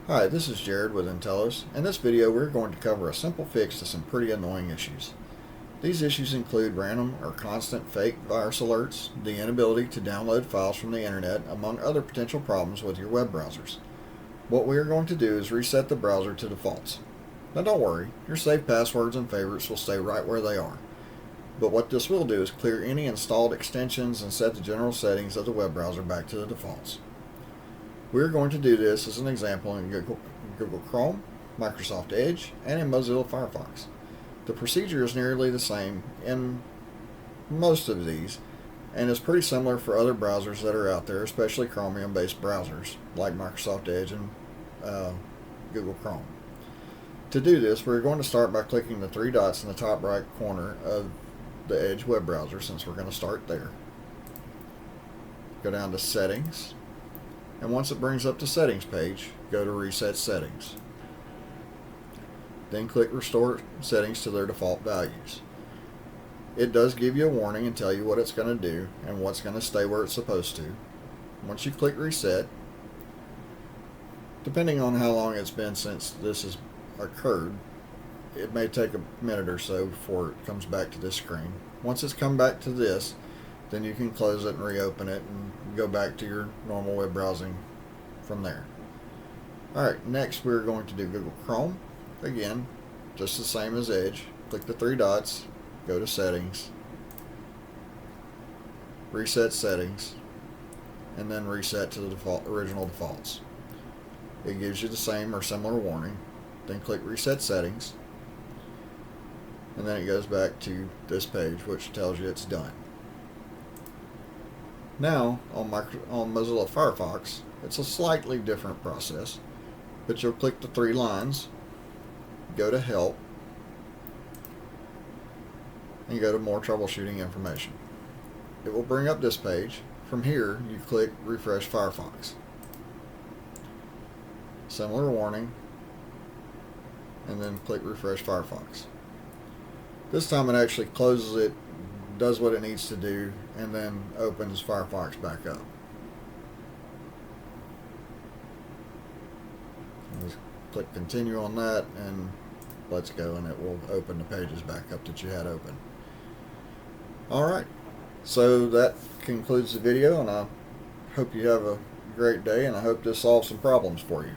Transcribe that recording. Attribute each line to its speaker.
Speaker 1: Hi, this is Jared with Intellos. In this video we're going to cover a simple fix to some pretty annoying issues. These issues include random or constant fake virus alerts, the inability to download files from the internet, among other potential problems with your web browsers. What we are going to do is reset the browser to defaults. Now don't worry, your saved passwords and favorites will stay right where they are. But what this will do is clear any installed extensions and set the general settings of the web browser back to the defaults. We're going to do this as an example in Google Chrome, Microsoft Edge, and in Mozilla Firefox. The procedure is nearly the same in most of these and is pretty similar for other browsers that are out there, especially Chromium-based browsers like Microsoft Edge and Google Chrome. To do this, we're going to start by clicking the three dots in the top right corner of the Edge web browser, since we're going to start there. Go down to Settings, and once it brings up the Settings page, go to Reset Settings. Then click Restore Settings to their default values. It does give you a warning and tell you what it's going to do and what's going to stay where it's supposed to. Once you click Reset, depending on how long it's been since this has occurred, it may take a minute or so before it comes back to this screen. Once it's come back to this, then you can close it and reopen it and go back to your normal web browsing from there. Alright, next we're going to do Google Chrome. Again, just the same as Edge. Click the three dots, go to Settings, Reset Settings, and then reset to the original defaults. It gives you the same or similar warning. Then click Reset Settings, and then it goes back to this page, which tells you it's done. Now, on Mozilla Firefox, it's a slightly different process, but you'll click the three lines, go to Help, and go to More Troubleshooting Information. It will bring up this page. From here, you click Refresh Firefox. Similar warning, and then click Refresh Firefox. This time it actually closes it, does what it needs to do, and then opens Firefox back up. Just click Continue on that, and let's go, and it will open the pages back up that you had open. Alright, so that concludes the video, and I hope you have a great day, and I hope this solves some problems for you.